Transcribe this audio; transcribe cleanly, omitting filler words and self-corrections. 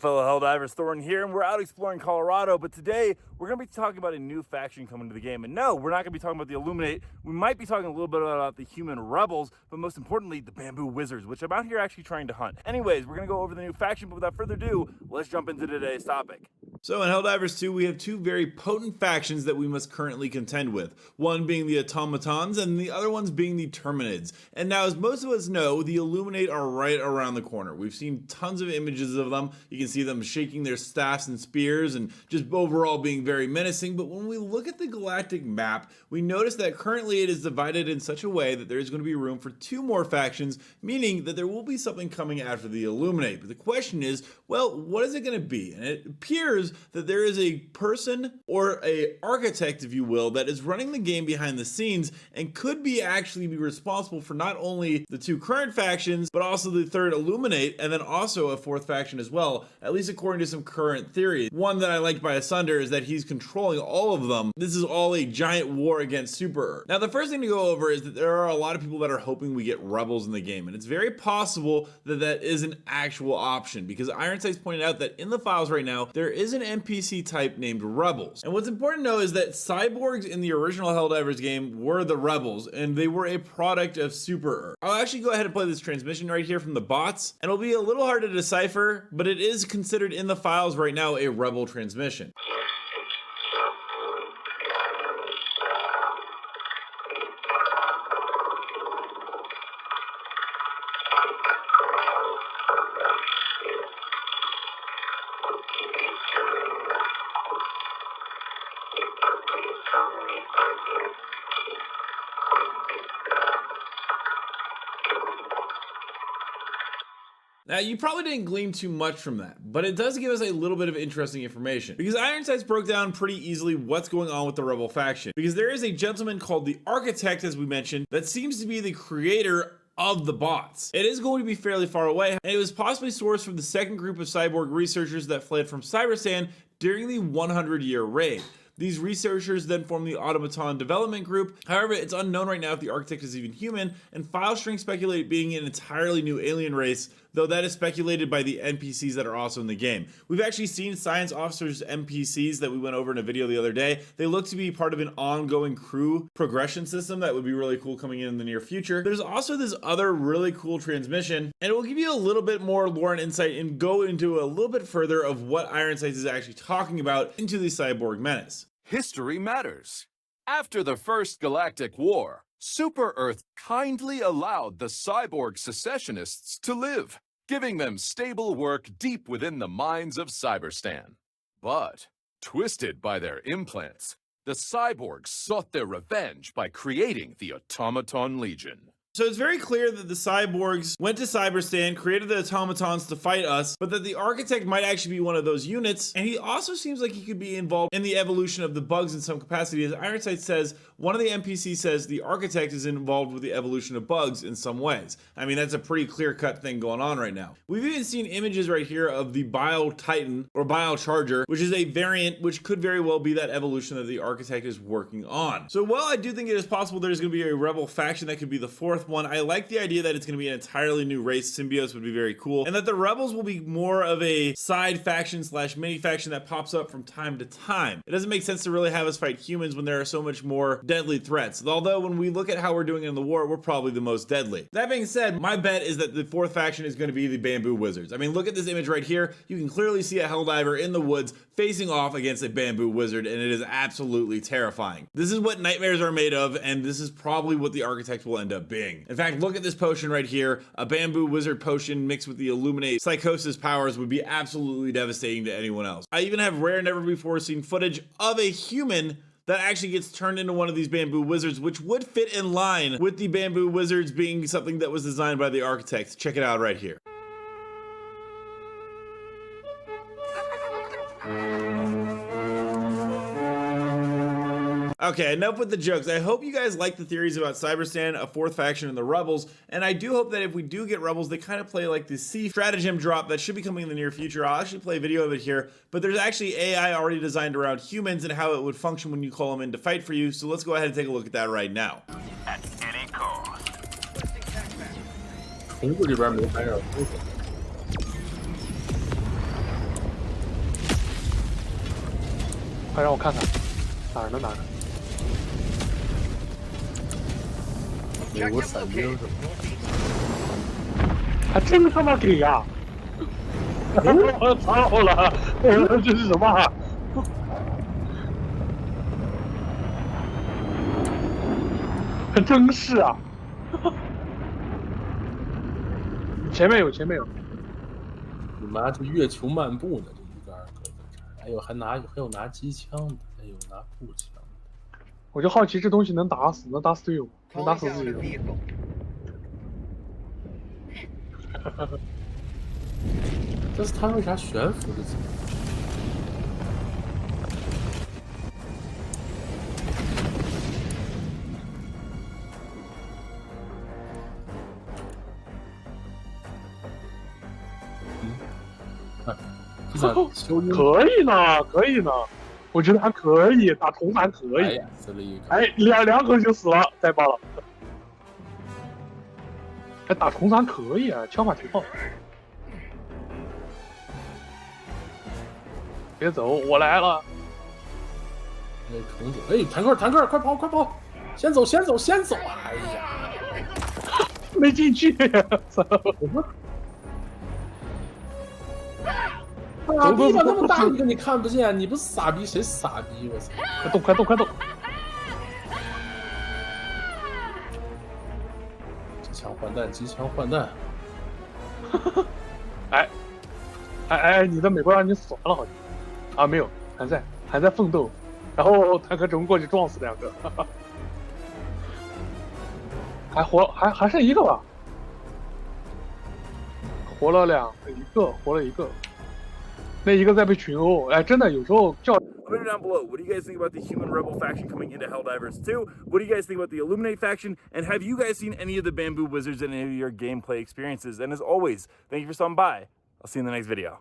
Fellow Helldivers, Thorn here, and we're out exploring Colorado, but today we're going to be talking about a new faction coming to the game. And no, we're not going to be talking about the Illuminate. We might be talking a little bit about the human rebels, but most importantly, the bamboo wizards, which I'm out here actually trying to hunt. Anyways, we're going to go over the new faction, but without further ado, let's jump into today's topic. So in Helldivers 2, we have two very potent factions that we must currently contend with. One being the automatons, and the other ones being the terminids. And now, as most of us know, the Illuminate are right around the corner. We've seen tons of images of them. You can see them shaking their staffs and spears and just overall being very menacing. But when we look at the galactic map, we notice that currently it is divided in such a way that there is going to be room for two more factions, meaning that there will be something coming after the Illuminate. But the question is, well, what is it going to be? And it appears that there is a person or a architect, if you will, that is running the game behind the scenes and could be actually be responsible for not only the two current factions, but also the third Illuminate, and then also a fourth faction as well, at least according to some current theories. One that I liked by Asunder is that he's controlling all of them. This is all a giant war against Super Earth. Now, the first thing to go over is that there are a lot of people that are hoping we get rebels in the game, and it's very possible that that is an actual option, because Ironsight's pointed out that in the files right now, there is an NPC type named Rebels. And what's important to know is that cyborgs in the original Helldivers game were the Rebels, and they were a product of Super Earth. I'll actually go ahead and play this transmission right here from the bots, and it'll be a little hard to decipher, but it is considered in the files right now a Rebel transmission. Now, you probably didn't glean too much from that, but it does give us a little bit of interesting information, because Ironsights broke down pretty easily what's going on with the Rebel faction, because there is a gentleman called the Architect, as we mentioned, that seems to be the creator of the bots. It is going to be fairly far away, and it was possibly sourced from the second group of cyborg researchers that fled from Cyberstan during the 100-year raid. These researchers then formed the Automaton Development Group. However, it's unknown right now if the Architect is even human, and file strings speculate being an entirely new alien race, though that is speculated by the NPCs that are also in the game. We've actually seen science officers NPCs that we went over in a video the other day. They look to be part of an ongoing crew progression system that would be really cool coming in the near future. There's also this other really cool transmission, and it will give you a little bit more lore and insight and go into a little bit further of what Ironsights is actually talking about into the cyborg menace. History matters. After the First Galactic War, Super Earth kindly allowed the cyborg secessionists to live, giving them stable work deep within the mines of Cyberstan. But, twisted by their implants, the cyborgs sought their revenge by creating the Automaton Legion. So it's very clear that the cyborgs went to Cyberstan, created the automatons to fight us, but that the Architect might actually be one of those units, and he also seems like he could be involved in the evolution of the bugs in some capacity. As Ironsight says, one of the NPCs says the Architect is involved with the evolution of bugs in some ways. I mean, that's a pretty clear-cut thing going on right now. We've even seen images right here of the Bile Titan, or Bile Charger, which is a variant which could very well be that evolution that the Architect is working on. So while I do think it is possible there's going to be a rebel faction that could be the fourth one, I like the idea that it's going to be an entirely new race. Symbiotes would be very cool, and that the rebels will be more of a side faction slash mini faction that pops up from time to time. It doesn't make sense to really have us fight humans when there are so much more deadly threats, although when we look at how we're doing in the war, we're probably the most deadly. That being said, my bet is that the fourth faction is going to be the bamboo wizards. I mean, look at this image right here. You can clearly see a Helldiver in the woods facing off against a bamboo wizard, and it is absolutely terrifying. This is what nightmares are made of, and this is probably what the Architect will end up being. In fact, look at this potion right here. A bamboo wizard potion mixed with the Illuminate psychosis powers would be absolutely devastating to anyone else. I even have rare, never before seen footage of a human that actually gets turned into one of these bamboo wizards, which would fit in line with the bamboo wizards being something that was designed by the Architect. Check it out right here. Okay, enough with the jokes. I hope you guys like the theories about Cyberstan, a fourth faction, and the Rebels, and I do hope that if we do get Rebels, they kind of play like the C stratagem drop that should be coming in the near future. I'll actually play a video of it here, but there's actually AI already designed around humans and how it would function when you call them in to fight for you, so let's go ahead and take a look at that right now. At any cost. 공격이 왜 못해요? 快让我看看哪儿呢哪儿呢？美国伞兵是吗？还真他妈给呀！我操了，这是什么啊？还真是啊！前面有，前面有。你妈这月球漫步呢，这鱼竿搁在这儿，哎呦还有拿机枪的，哎呦拿步枪的，我就好奇这东西能打死队友吗？能打死自己人？但是他为啥悬浮着走？修音可以呢，可以呢，我觉得还可以，打铜还可以。死了一个，哎，两口就死了，太棒了！哎，打铜三可以啊，枪法挺好。别走，我来了。哎，虫子，哎，坦克，快跑！先走！哎呀，没进去，操！傻逼吧，那么大一个你看不见，你不是傻逼谁傻逼？我操！快动！机枪换弹。哎，你的美国让你死完了好像。啊，没有，还在奋斗。然后坦克冲过去撞死两个，还剩一个吧？活了一个。那一个在被群殴，哎，真的有时候叫。Let me know down below. What do you guys think about the human rebel faction coming into Helldivers 2? What do you guys think about the Illuminate faction? And have you guys seen any of the bamboo wizards in any of your gameplay experiences? And as always, thank you for stopping by. I'll see you in the next video.